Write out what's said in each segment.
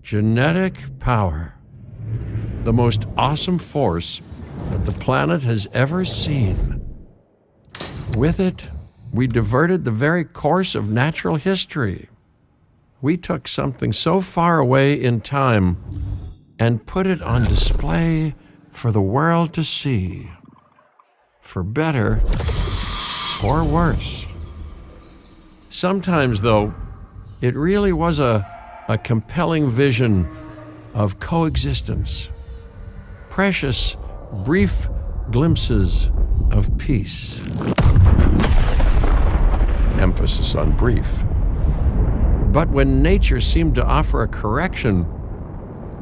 Genetic power. The most awesome force that the planet has ever seen. With it, we diverted the very course of natural history. We took something so far away in time and put it on display for the world to see. For better or worse. Sometimes, though, it really was a compelling vision of coexistence. Precious, brief glimpses of peace. Emphasis on brief. But when nature seemed to offer a correction,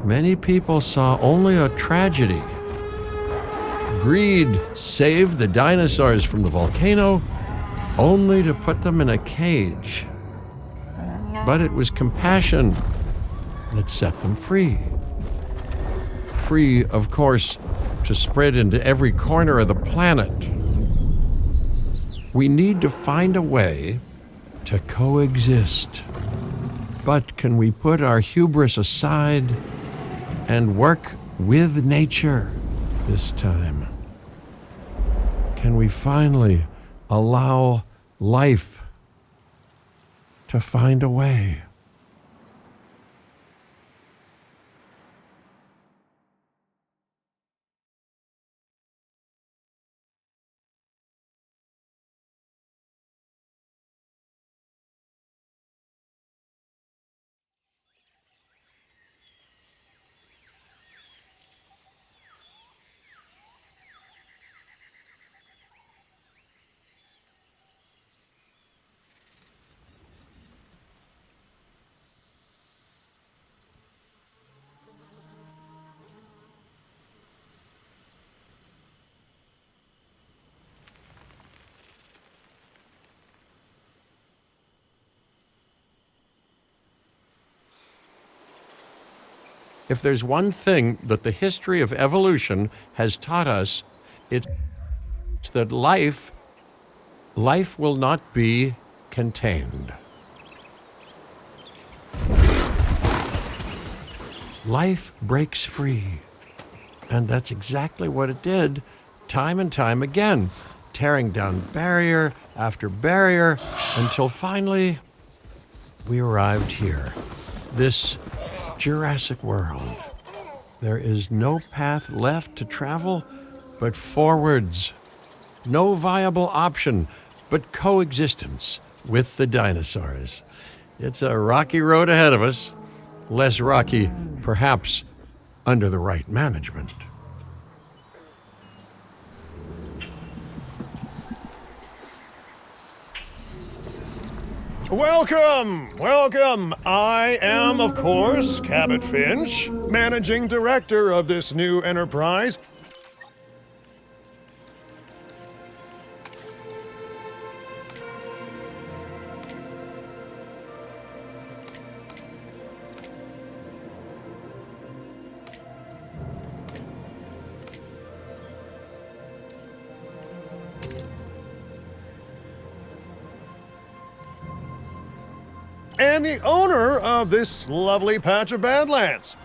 many people saw only a tragedy. Greed saved the dinosaurs from the volcano, only to put them in a cage. But it was compassion that set them free. Free, of course, to spread into every corner of the planet. We need to find a way to coexist. But can we put our hubris aside and work with nature this time? Can we finally allow life to find a way? If there's one thing that the history of evolution has taught us, it's that life will not be contained. Life breaks free. And that's exactly what it did, time and time again, tearing down barrier after barrier, until finally we arrived here, this Jurassic world. There is no path left to travel but forwards. No viable option but coexistence with the dinosaurs. It's a rocky road ahead of us. Less rocky, perhaps, under the right management. Welcome, welcome. I am, of course, Cabot Finch, managing director of this new enterprise. And the owner of this lovely patch of Badlands.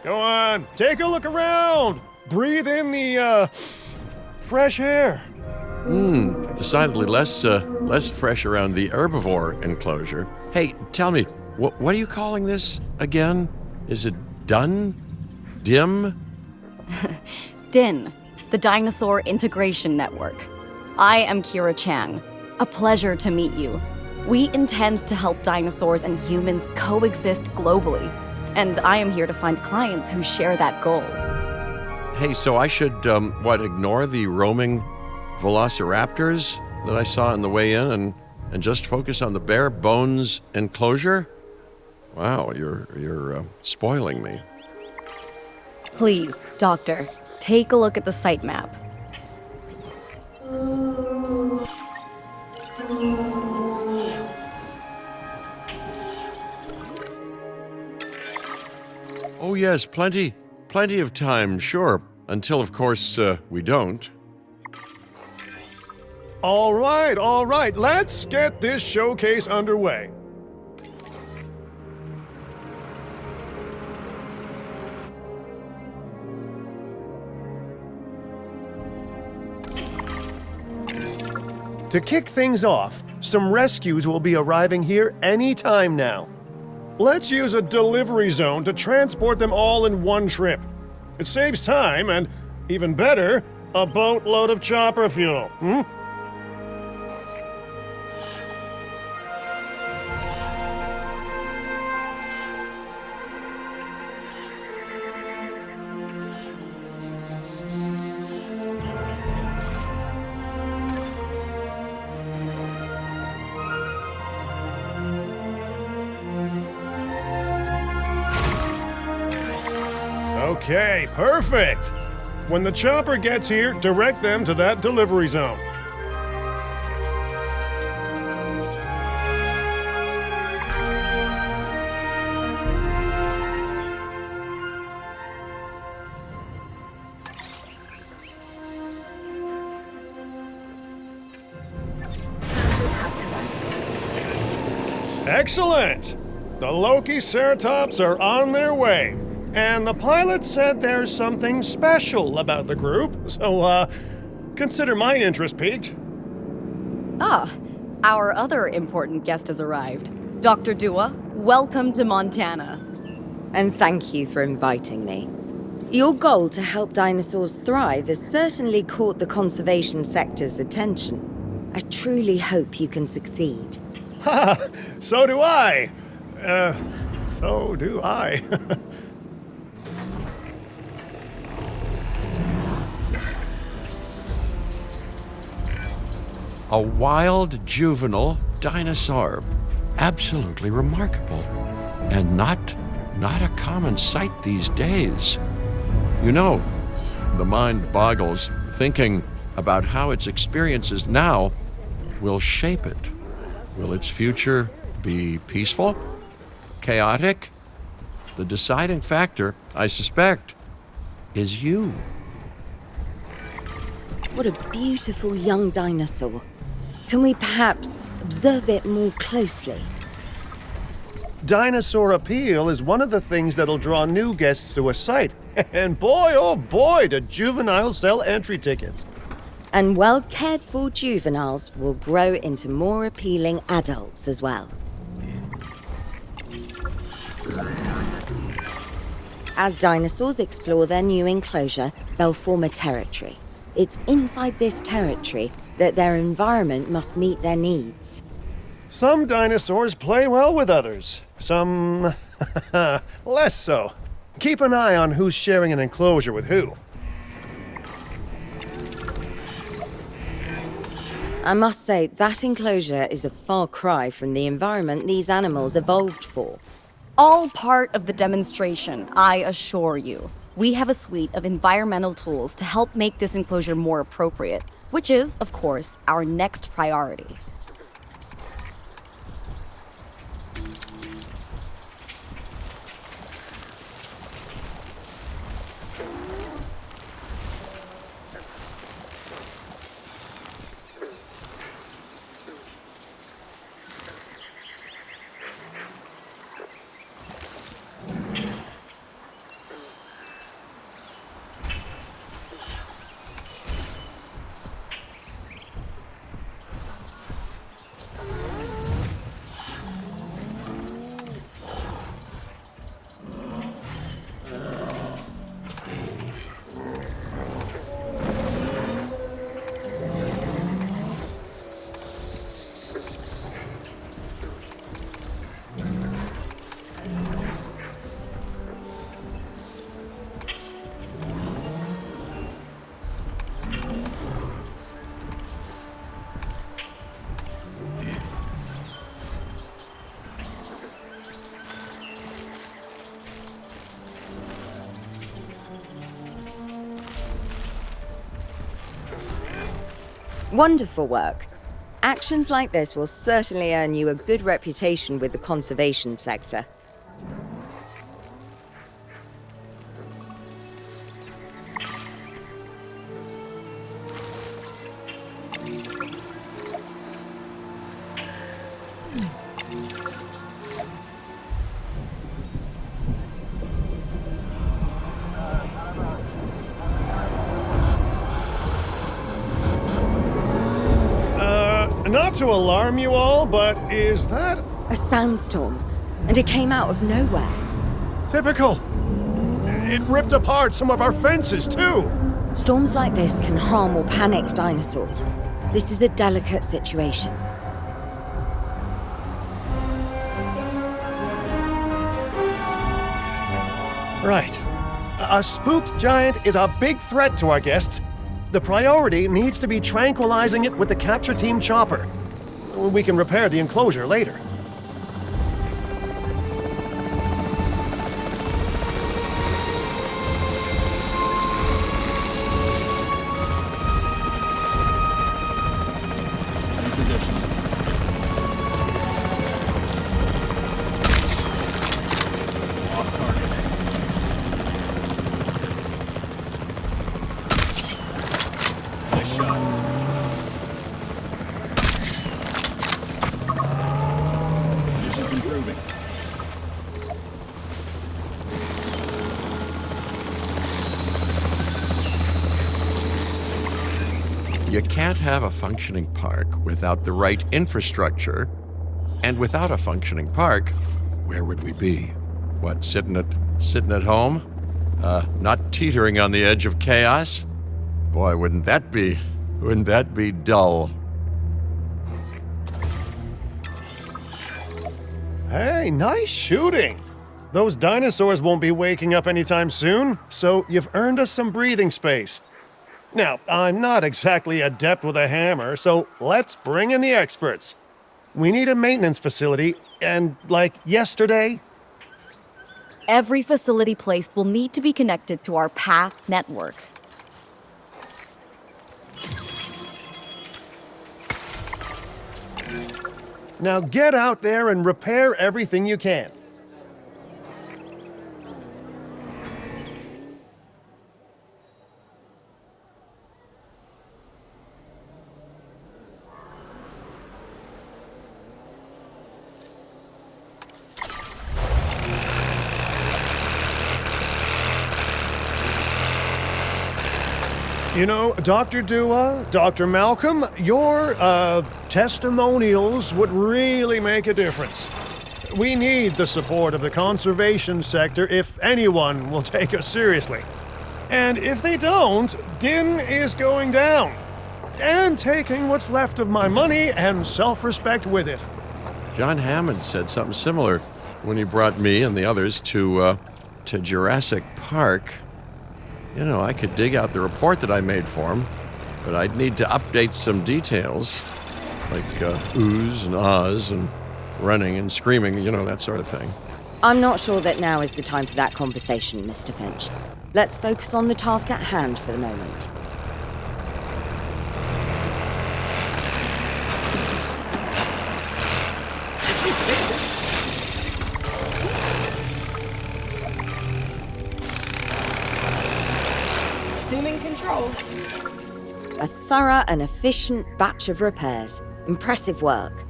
Go on, take a look around. Breathe in the, fresh air. Decidedly less fresh around the herbivore enclosure. Hey, tell me, what are you calling this again? Is it done? Dim? DIN, the Dinosaur Integration Network. I am Kira Chang. A pleasure to meet you. We intend to help dinosaurs and humans coexist globally, and I am here to find clients who share that goal. Hey, so I should, ignore the roaming velociraptors that I saw on the way in and just focus on the bare bones enclosure? Wow, you're spoiling me. Please, Doctor, take a look at the site map. Oh yes, plenty of time, sure. Until, of course, we don't. All right, let's get this showcase underway. To kick things off, some rescues will be arriving here any time now. Let's use a delivery zone to transport them all in one trip. It saves time and, even better, a boatload of chopper fuel. Okay, perfect. When the chopper gets here, direct them to that delivery zone. Excellent! The Loki Ceratops are on their way. And the pilot said there's something special about the group, so, consider my interest piqued. Ah, our other important guest has arrived. Dr. Dua, welcome to Montana. And thank you for inviting me. Your goal to help dinosaurs thrive has certainly caught the conservation sector's attention. I truly hope you can succeed. Ha! So do I! So do I. A wild juvenile dinosaur. Absolutely remarkable. And not a common sight these days. You know, the mind boggles thinking about how its experiences now will shape it. Will its future be peaceful? Chaotic? The deciding factor, I suspect, is you. What a beautiful young dinosaur. Can we perhaps observe it more closely? Dinosaur appeal is one of the things that'll draw new guests to a site. And boy, oh boy, do juveniles sell entry tickets. And well-cared-for juveniles will grow into more appealing adults as well. As dinosaurs explore their new enclosure, they'll form a territory. It's inside this territory that their environment must meet their needs. Some dinosaurs play well with others. Some less so. Keep an eye on who's sharing an enclosure with who. I must say, that enclosure is a far cry from the environment these animals evolved for. All part of the demonstration, I assure you. We have a suite of environmental tools to help make this enclosure more appropriate, which is, of course, our next priority. Wonderful work. Actions like this will certainly earn you a good reputation with the conservation sector. Not to alarm you all, but is that A sandstorm, and it came out of nowhere. typical? It ripped apart some of our fences, too. Storms like this can harm or panic dinosaurs. This is a delicate situation. Right. A spooked giant is a big threat to our guests. The priority needs to be tranquilizing it with the capture team chopper. We can repair the enclosure later. You can't have a functioning park without the right infrastructure. And without a functioning park, where would we be? What, sitting at home? Not teetering on the edge of chaos? Boy, wouldn't that be dull? Hey, nice shooting! Those dinosaurs won't be waking up anytime soon, so you've earned us some breathing space. Now, I'm not exactly adept with a hammer, so let's bring in the experts. We need a maintenance facility, and like yesterday. Every facility placed will need to be connected to our path network. Now get out there and repair everything you can. You know, Dr. Dua, Dr. Malcolm, your, testimonials would really make a difference. We need the support of the conservation sector if anyone will take us seriously. And if they don't, Din is going down. And taking what's left of my money and self-respect with it. John Hammond said something similar when he brought me and the others to Jurassic Park. You know, I could dig out the report that I made for him, but I'd need to update some details, like oohs and ahs and running and screaming, you know, that sort of thing. I'm not sure that now is the time for that conversation, Mr. Finch. Let's focus on the task at hand for the moment. Assuming control. A thorough and efficient batch of repairs. Impressive work.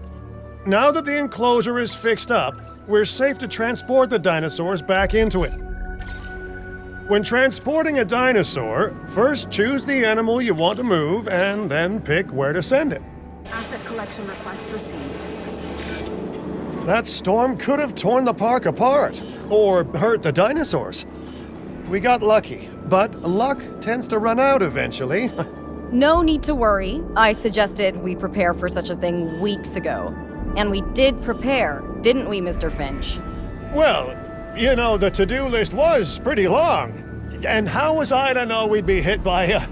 Now that the enclosure is fixed up, we're safe to transport the dinosaurs back into it. When transporting a dinosaur, first choose the animal you want to move and then pick where to send it. Asset collection request received. That storm could have torn the park apart, or hurt the dinosaurs. We got lucky, but luck tends to run out eventually. No need to worry. I suggested we prepare for such a thing weeks ago. And we did prepare, didn't we, Mr. Finch? Well, you know, the to-do list was pretty long. And how was I to know we'd be hit by a...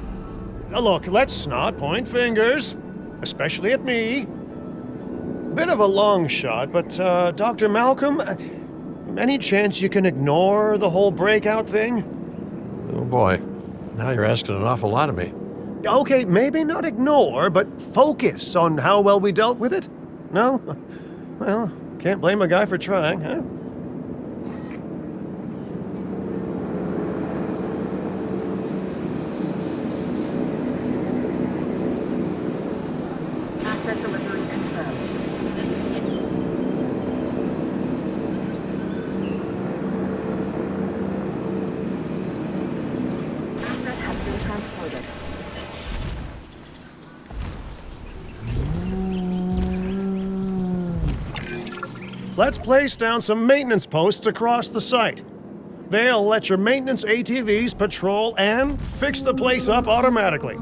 Look, let's not point fingers, especially at me. Bit of a long shot, but, Dr. Malcolm, any chance you can ignore the whole breakout thing? Oh boy, now you're asking an awful lot of me. Okay, maybe not ignore, but focus on how well we dealt with it? No? Well, can't blame a guy for trying, huh? Asset delivery confirmed. Asset has been transported. Let's place down some maintenance posts across the site. They'll let your maintenance ATVs patrol and fix the place up automatically.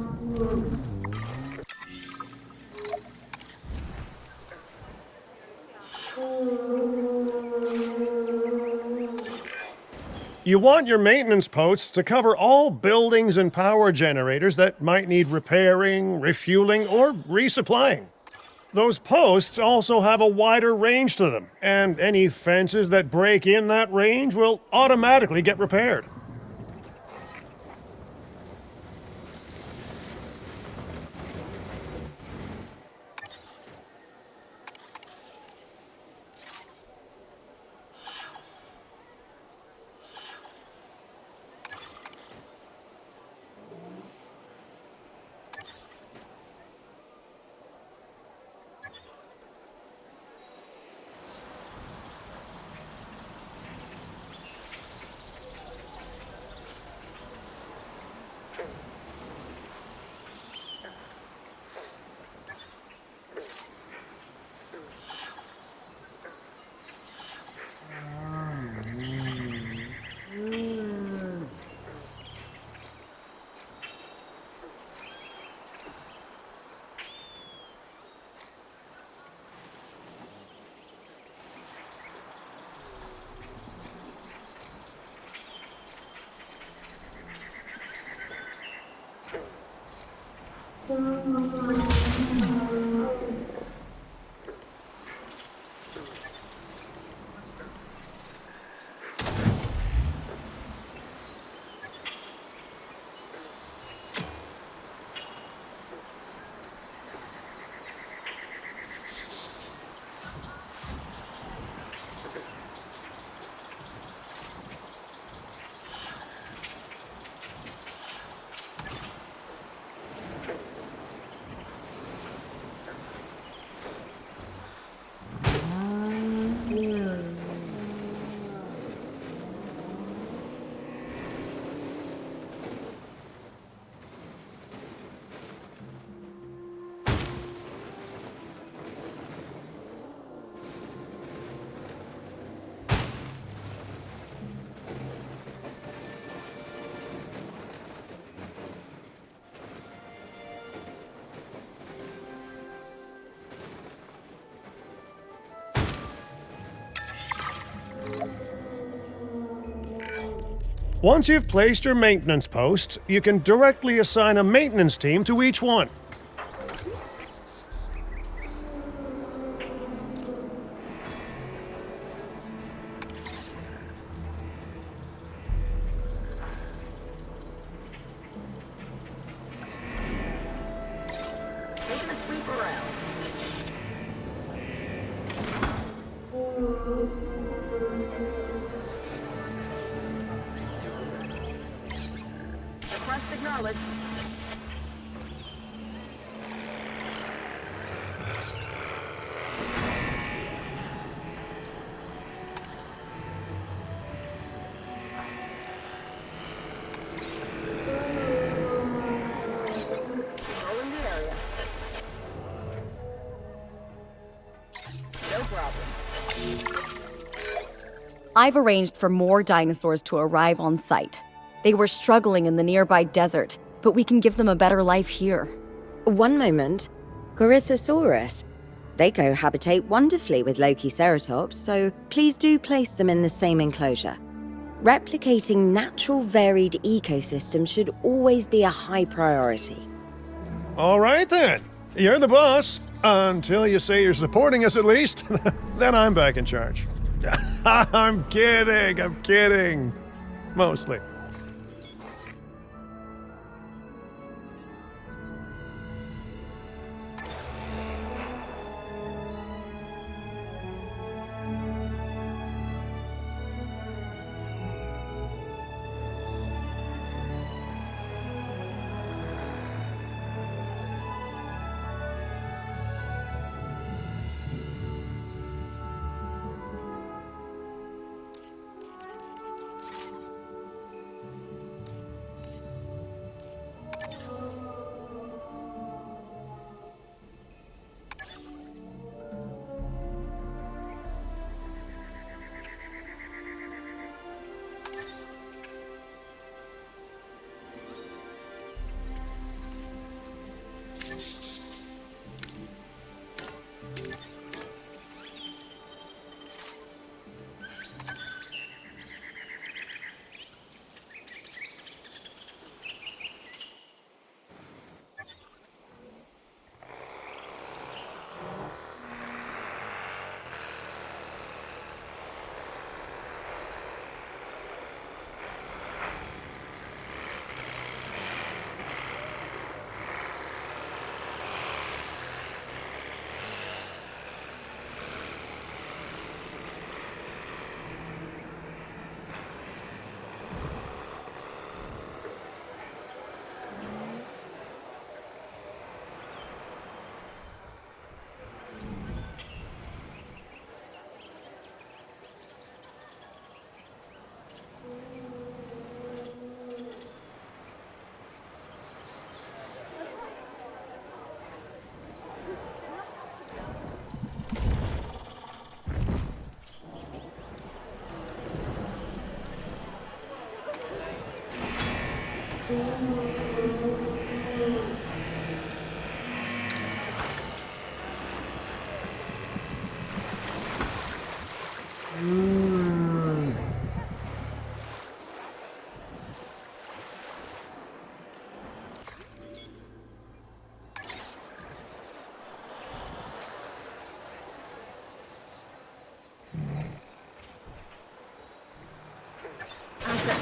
You want your maintenance posts to cover all buildings and power generators that might need repairing, refueling, or resupplying. Those posts also have a wider range to them, and any fences that break in that range will automatically get repaired. Once you've placed your maintenance posts, you can directly assign a maintenance team to each one. Taking a sweep around. Request acknowledged. Controlling the area. No problem. I've arranged for more dinosaurs to arrive on site. They were struggling in the nearby desert, but we can give them a better life here. One moment. Corythosaurus. They cohabitate wonderfully with Lokiceratops, so please do place them in the same enclosure. Replicating natural varied ecosystems should always be a high priority. All right then. You're the boss. Until you say you're supporting us at least. Then I'm back in charge. I'm kidding. Mostly.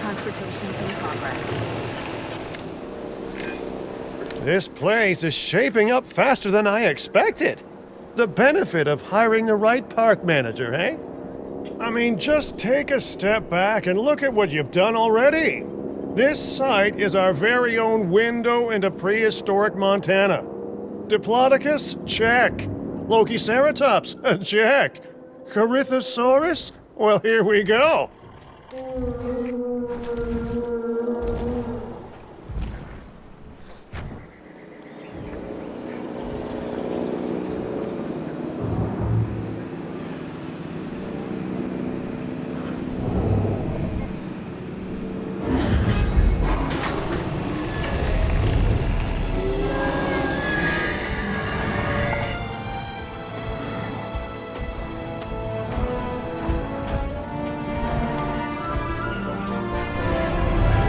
Transportation in progress. This place is shaping up faster than I expected. The benefit of hiring the right park manager, eh? I mean, just take a step back and look at what you've done already. This site is our very own window into prehistoric Montana. Diplodocus? Check. Lokiceratops? Check. Corythosaurus? Well, here we go.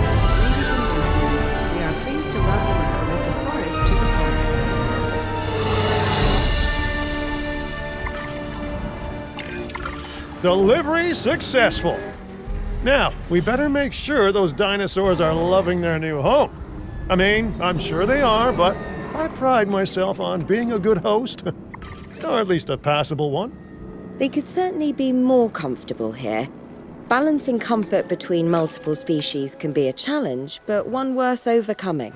Ladies and gentlemen, we are pleased to welcome a Corythosaurus to the park. Delivery successful. Now, we better make sure those dinosaurs are loving their new home. I mean, I'm sure they are, but I pride myself on being a good host. Or at least a passable one. They could certainly be more comfortable here. Balancing comfort between multiple species can be a challenge, but one worth overcoming.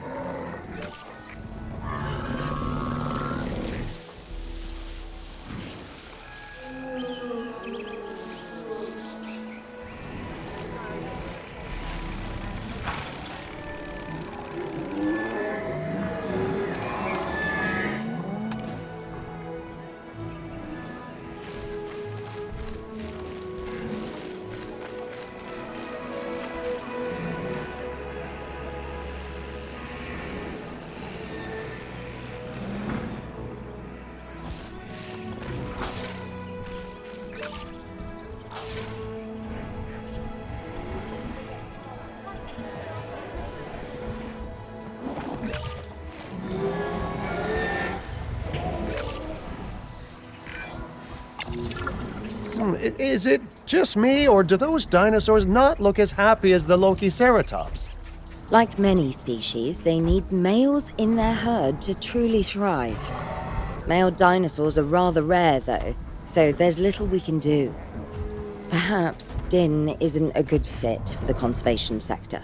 Is it just me, or do those dinosaurs not look as happy as the Lokiceratops? Like many species, they need males in their herd to truly thrive. Male dinosaurs are rather rare, though, so there's little we can do. Perhaps Din isn't a good fit for the conservation sector.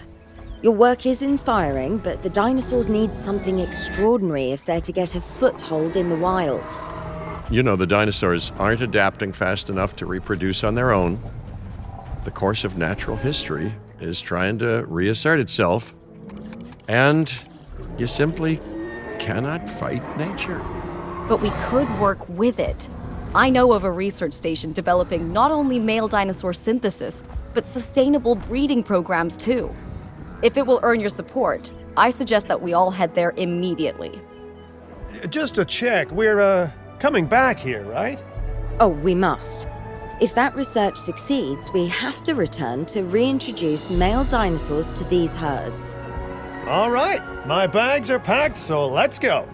Your work is inspiring, but the dinosaurs need something extraordinary if they're to get a foothold in the wild. You know, the dinosaurs aren't adapting fast enough to reproduce on their own. The course of natural history is trying to reassert itself, and you simply cannot fight nature. But we could work with it. I know of a research station developing not only male dinosaur synthesis, but sustainable breeding programs too. If it will earn your support, I suggest that we all head there immediately. Just to check, we're, coming back here, right? Oh, we must. If that research succeeds, we have to return to reintroduce male dinosaurs to these herds. All right, my bags are packed, so let's go.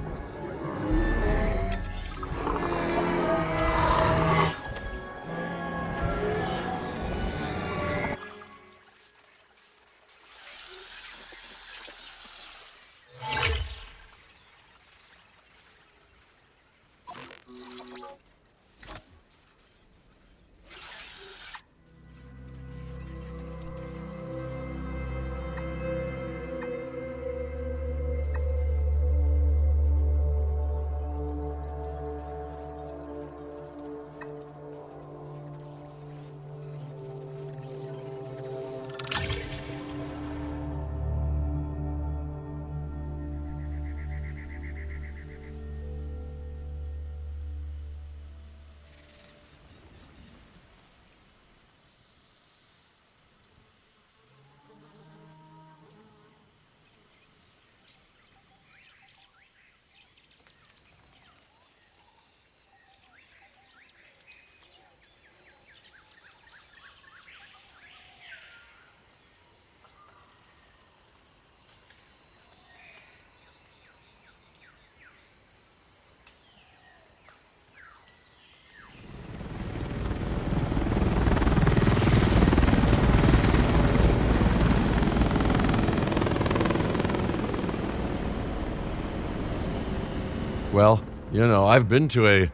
Well, I've been to a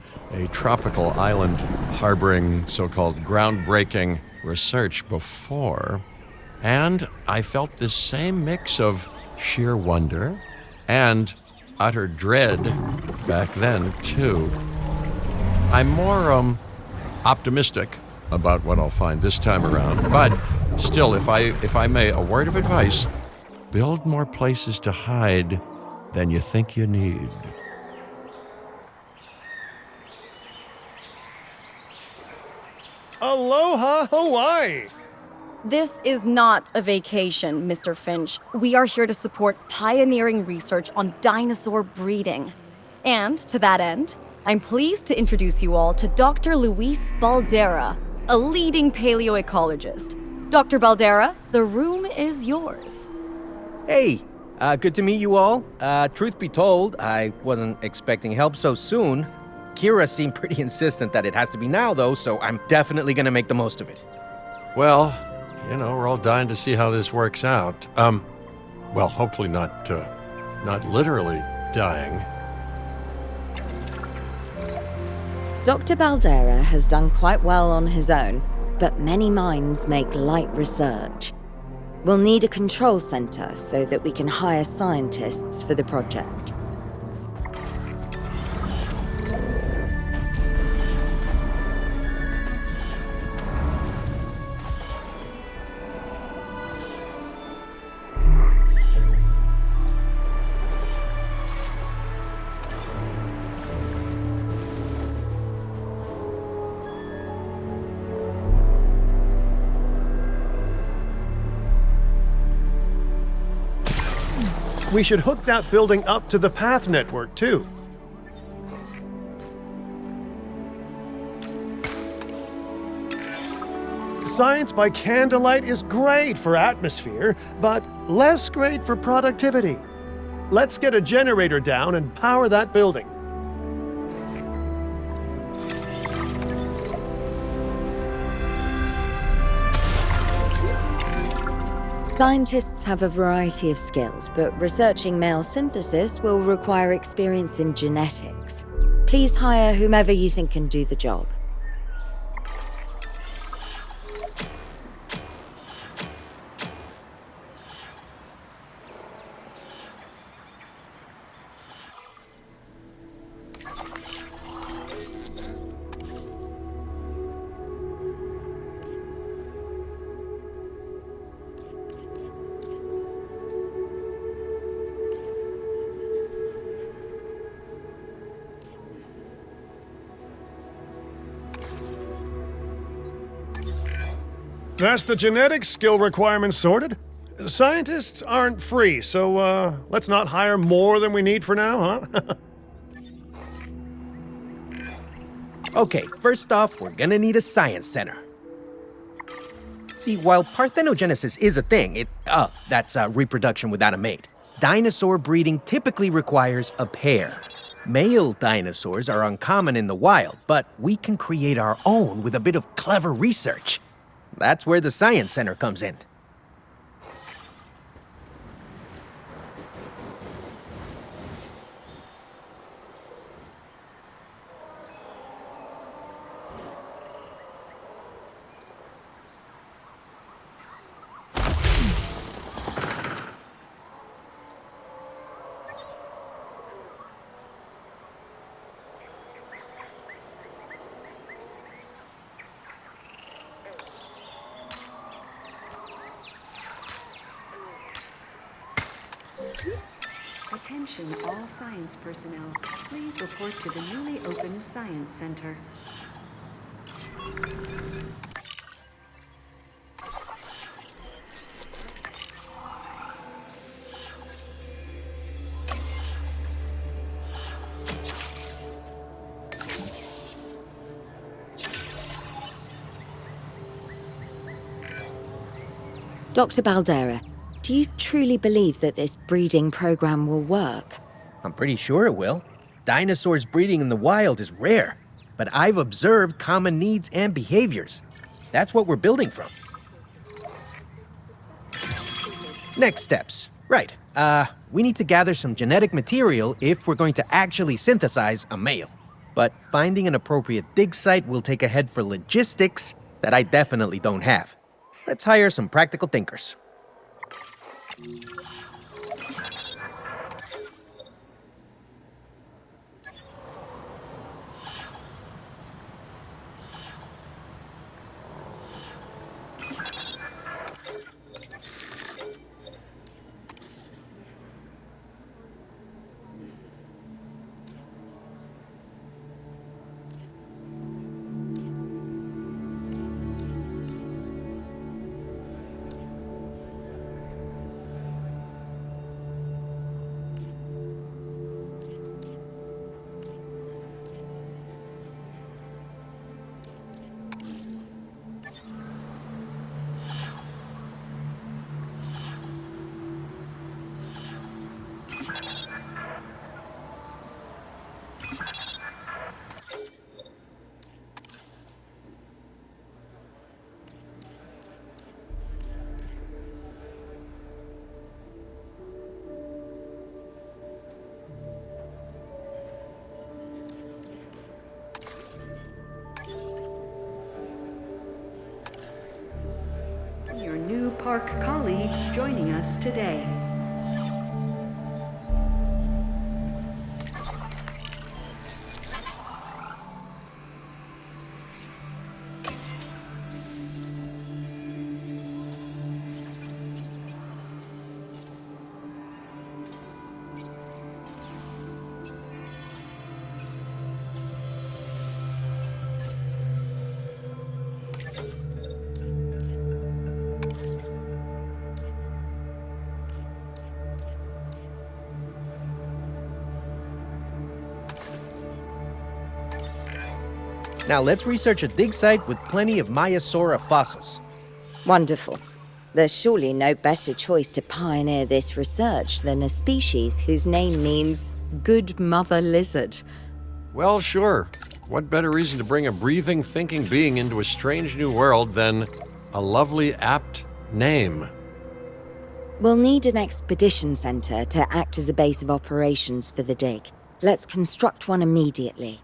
tropical island harboring so-called groundbreaking research before, and I felt this same mix of sheer wonder and utter dread back then, too. I'm more optimistic about what I'll find this time around, but still, if I may, a word of advice: build more places to hide than you think you need. Aloha, Hawaii! This is not a vacation, Mr. Finch. We are here to support pioneering research on dinosaur breeding. And to that end, I'm pleased to introduce you all to Dr. Luis Baldera, a leading paleoecologist. Dr. Baldera, the room is yours. Hey, good to meet you all. Truth be told, I wasn't expecting help so soon. Kira seemed pretty insistent that it has to be now, though, so I'm definitely gonna make the most of it. Well, we're all dying to see how this works out. Well, hopefully not literally dying. Dr. Baldera has done quite well on his own, but many minds make light research. We'll need a control center so that we can hire scientists for the project. We should hook that building up to the path network, too. Science by candlelight is great for atmosphere, but less great for productivity. Let's get a generator down and power that building. Scientists have a variety of skills, but researching male synthesis will require experience in genetics. Please hire whomever you think can do the job. That's the genetic skill requirements sorted. Scientists aren't free, so let's not hire more than we need for now, huh? Okay, first off, we're gonna need a science center. See, while parthenogenesis is a thing, that's reproduction without a mate, dinosaur breeding typically requires a pair. Male dinosaurs are uncommon in the wild, but we can create our own with a bit of clever research. That's where the Science Center comes in. Attention all science personnel. Please report to the newly opened Science Center. Dr. Baldera, do you truly believe that this breeding program will work? I'm pretty sure it will. Dinosaurs breeding in the wild is rare, but I've observed common needs and behaviors. That's what we're building from. Next steps. Right. We need to gather some genetic material if we're going to actually synthesize a male. But finding an appropriate dig site will take a head for logistics that I definitely don't have. Let's hire some practical thinkers. Your new park colleagues joining us today. Now let's research a dig site with plenty of Maiasaura fossils. Wonderful. There's surely no better choice to pioneer this research than a species whose name means good mother lizard. Well, sure. What better reason to bring a breathing, thinking being into a strange new world than a lovely, apt name? We'll need an expedition center to act as a base of operations for the dig. Let's construct one immediately.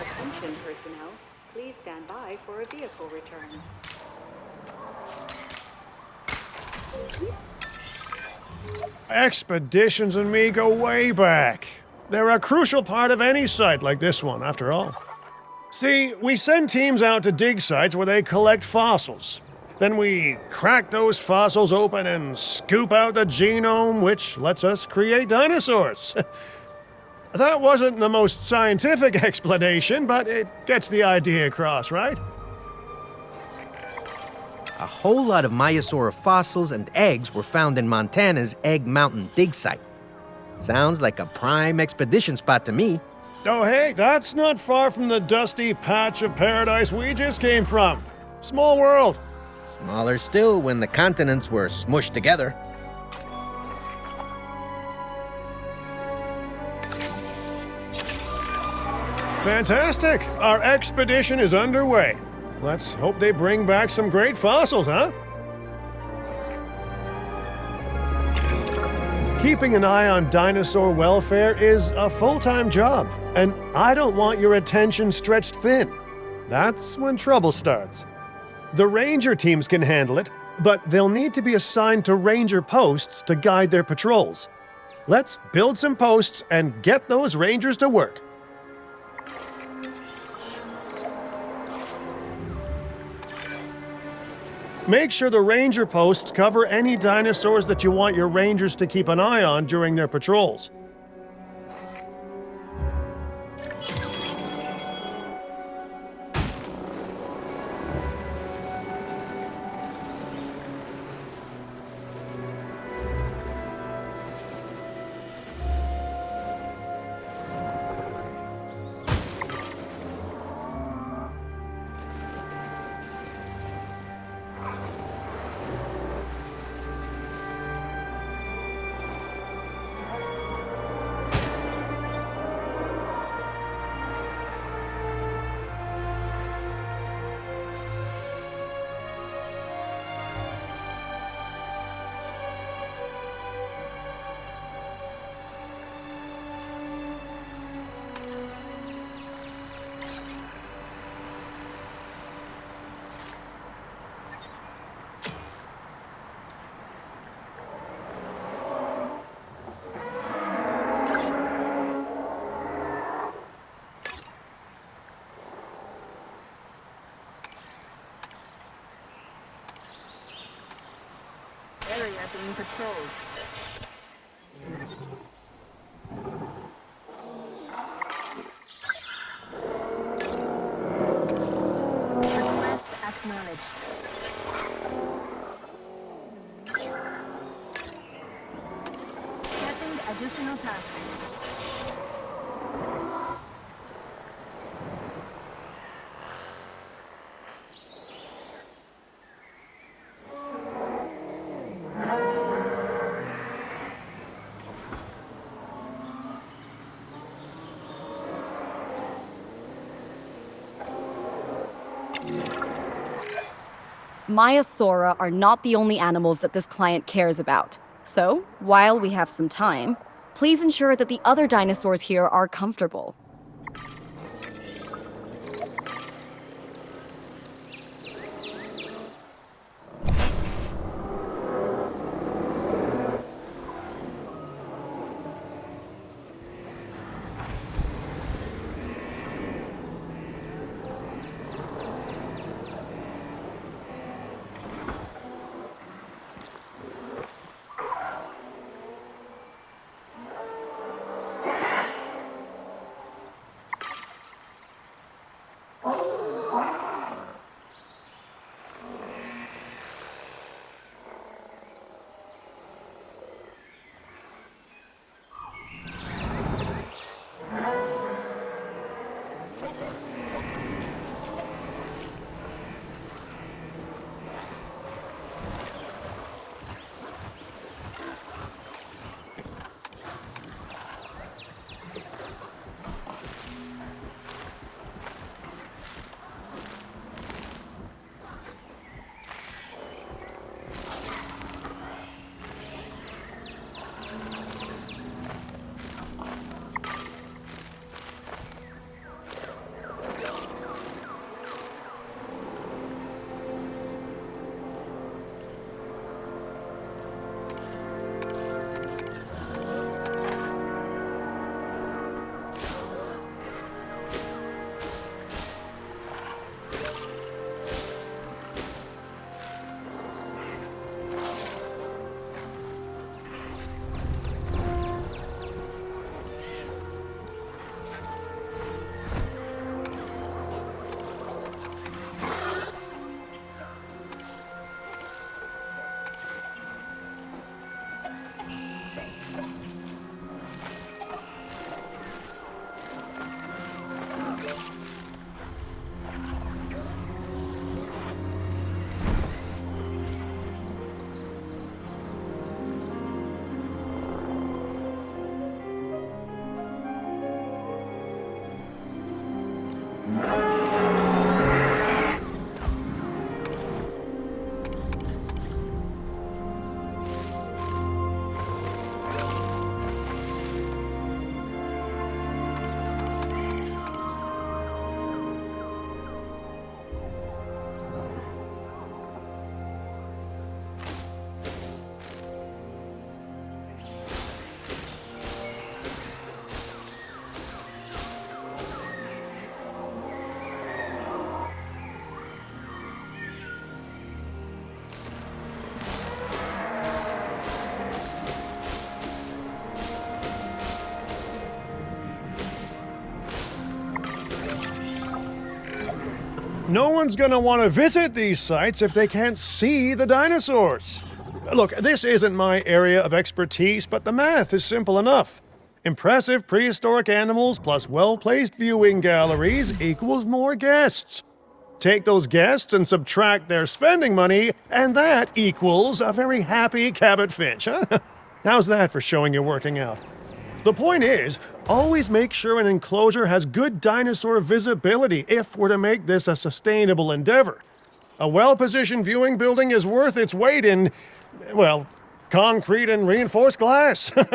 Attention personnel, please stand by for a vehicle return. Expeditions and me go way back. They're a crucial part of any site like this one, after all. See, we send teams out to dig sites where they collect fossils. Then we crack those fossils open and scoop out the genome, which lets us create dinosaurs. That wasn't the most scientific explanation, but it gets the idea across, right? A whole lot of Maiasaura fossils and eggs were found in Montana's Egg Mountain dig site. Sounds like a prime expedition spot to me. Oh hey, that's not far from the dusty patch of paradise we just came from. Small world. Smaller still when the continents were smushed together. Fantastic! Our expedition is underway. Let's hope they bring back some great fossils, huh? Keeping an eye on dinosaur welfare is a full-time job, and I don't want your attention stretched thin. That's when trouble starts. The ranger teams can handle it, but they'll need to be assigned to ranger posts to guide their patrols. Let's build some posts and get those rangers to work. Make sure the ranger posts cover any dinosaurs that you want your rangers to keep an eye on during their patrols. Area being patrolled. Request acknowledged. Getting additional task. Maiasaura are not the only animals that this client cares about. So, while we have some time, please ensure that the other dinosaurs here are comfortable. No one's gonna want to visit these sites if they can't see the dinosaurs. Look, this isn't my area of expertise, but the math is simple enough. Impressive prehistoric animals plus well-placed viewing galleries equals more guests. Take those guests and subtract their spending money, and that equals a very happy Cabot Finch, huh? How's that for showing you're working out? The point is, always make sure an enclosure has good dinosaur visibility if we're to make this a sustainable endeavor. A well-positioned viewing building is worth its weight in, well, concrete and reinforced glass. We have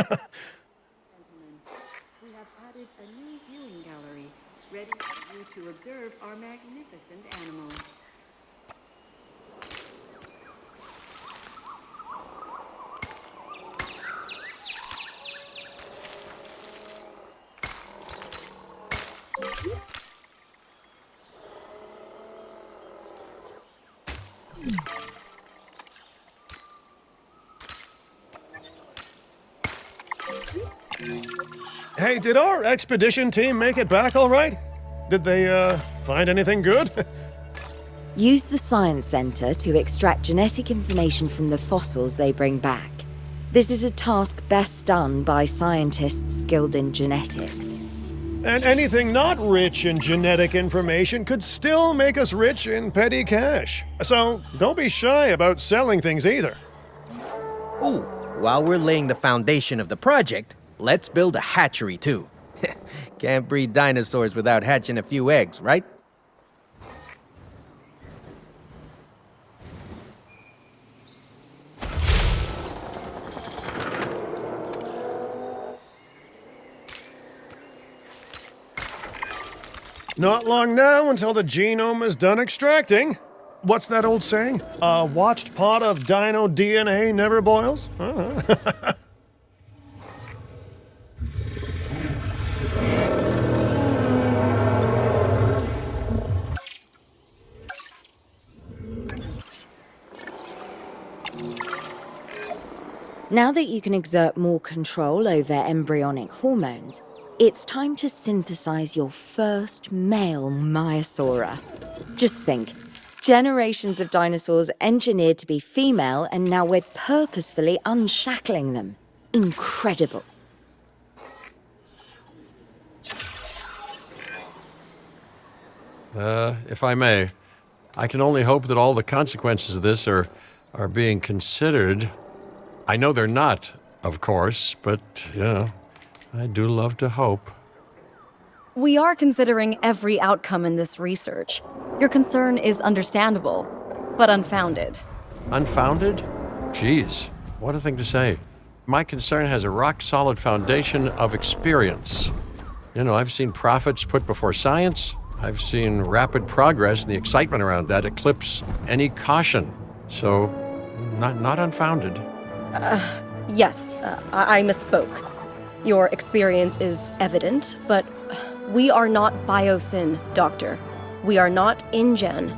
added a new viewing gallery, ready for you to observe our magnificent animals. Hey, did our expedition team make it back all right? Did they, find anything good? Use the Science Center to extract genetic information from the fossils they bring back. This is a task best done by scientists skilled in genetics. And anything not rich in genetic information could still make us rich in petty cash. So don't be shy about selling things either. Ooh, while we're laying the foundation of the project, let's build a hatchery too. Can't breed dinosaurs without hatching a few eggs, right? Not long now until the genome is done extracting. What's that old saying? A watched pot of dino DNA never boils? Now that you can exert more control over embryonic hormones, it's time to synthesize your first male Maiasaura. Just think, generations of dinosaurs engineered to be female, and now we're purposefully unshackling them. Incredible. If I may, I can only hope that all the consequences of this are being considered. I know they're not, of course, but, I do love to hope. We are considering every outcome in this research. Your concern is understandable, but unfounded. Unfounded? Geez, what a thing to say. My concern has a rock-solid foundation of experience. I've seen profits put before science. I've seen rapid progress, and the excitement around that eclipse any caution. So, not unfounded. Yes, I misspoke. Your experience is evident, but we are not Biosyn, Doctor. We are not InGen.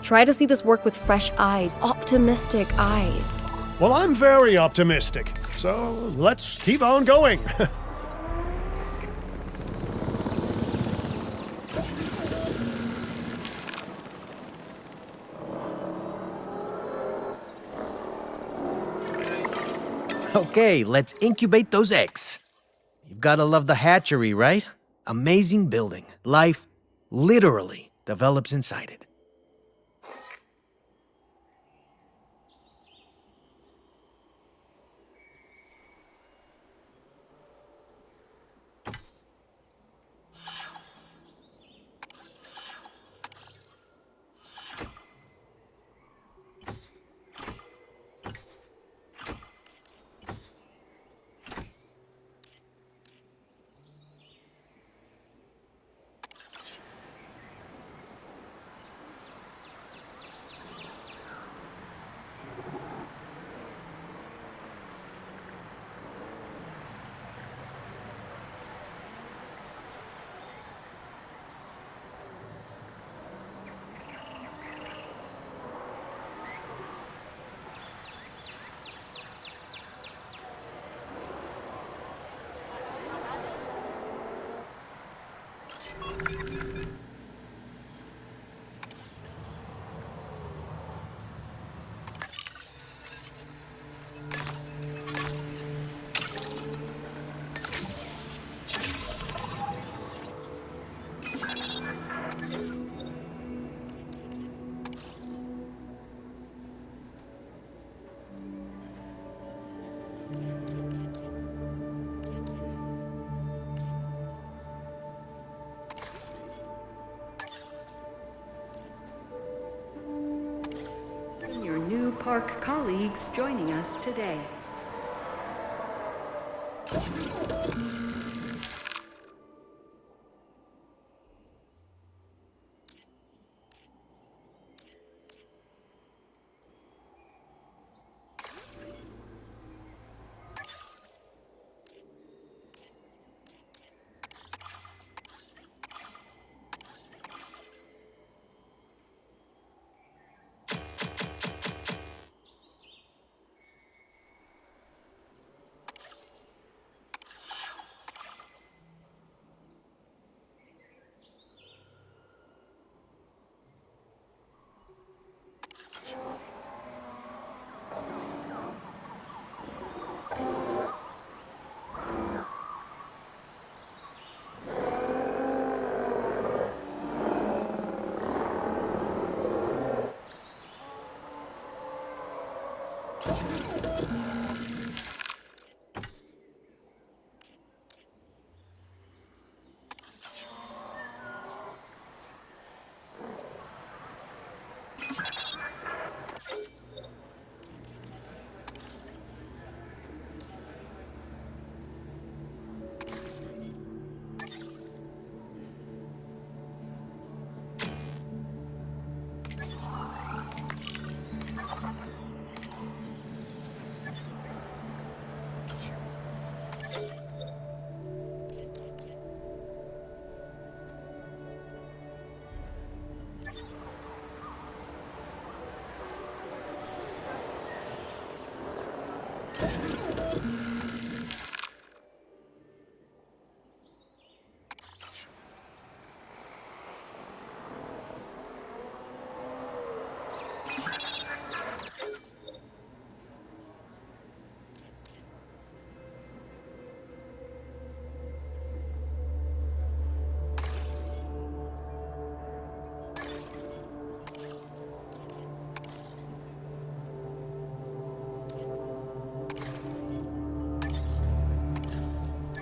Try to see this work with fresh eyes, optimistic eyes. Well, I'm very optimistic, so let's keep on going. Okay, let's incubate those eggs. You've gotta love the hatchery, right? Amazing building. Life literally develops inside it. park colleagues joining us today.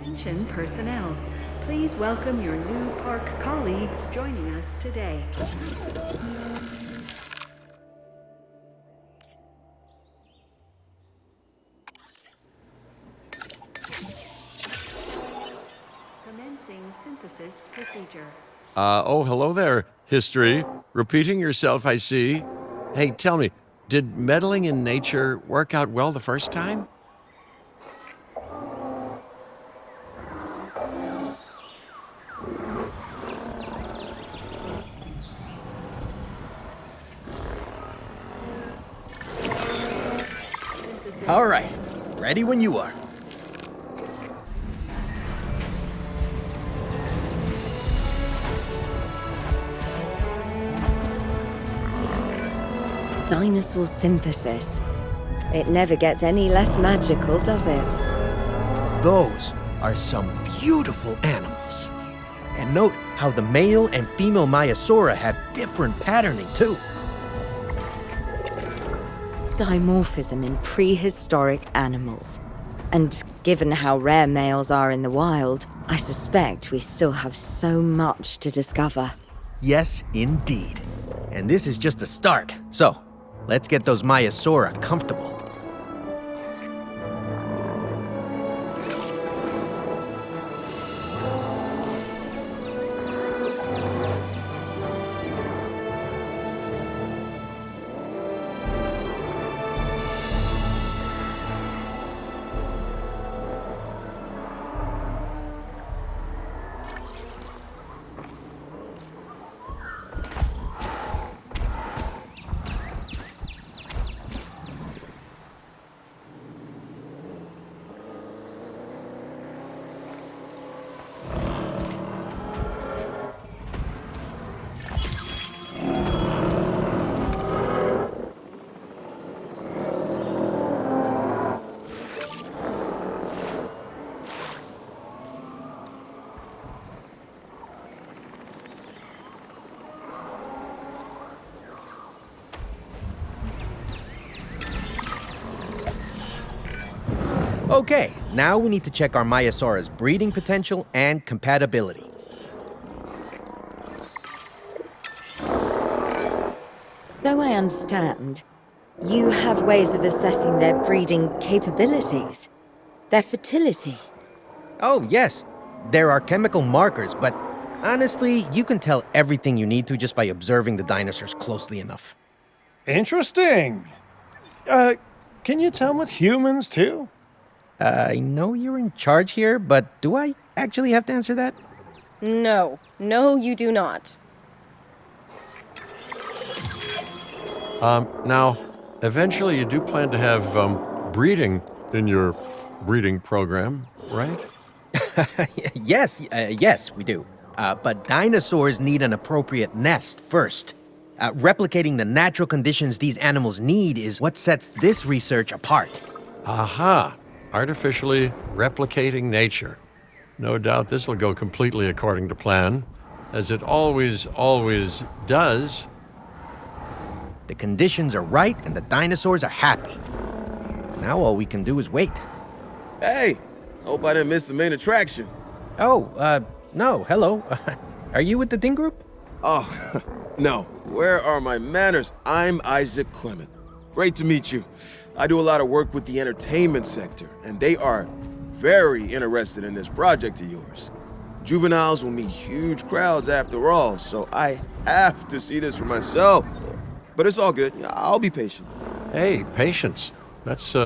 Attention personnel. Please welcome your new park colleagues joining us today. Commencing synthesis procedure. Oh, hello there, history. Repeating yourself, I see. Hey, tell me, did meddling in nature work out well the first time? All right, ready when you are. Dinosaur synthesis. It never gets any less magical, does it? Those are some beautiful animals. And note how the male and female Maiasaura have different patterning too. Dimorphism in prehistoric animals. And given how rare males are in the wild, I suspect we still have so much to discover. Yes, indeed. And this is just a start. So, let's get those Maiasaura comfortable. Okay, now we need to check our Maiasaura's breeding potential and compatibility. So I understand, You have ways of assessing their breeding capabilities, their fertility. Oh, yes. There are chemical markers, but honestly, you can tell everything you need to just by observing the dinosaurs closely enough. Interesting. Can you tell with humans too? I know you're in charge here, but do I actually have to answer that? No. No, you do not. Now, eventually you do plan to have breeding in your breeding program, right? Yes, we do. But dinosaurs need an appropriate nest first. Replicating the natural conditions these animals need is what sets this research apart. Aha! Artificially replicating nature. No doubt this will go completely according to plan, as it always does. The conditions are right and the dinosaurs are happy. Now all we can do is wait. Hey, hope I didn't miss the main attraction. Oh, no, hello. Are you with the Ding Group? Oh, no. Where are my manners? I'm Isaac Clement. Great to meet you. I do a lot of work with the entertainment sector, and they are very interested in this project of yours. Juveniles will meet huge crowds after all, so I have to see this for myself. But it's all good. I'll be patient. Hey, patience. That's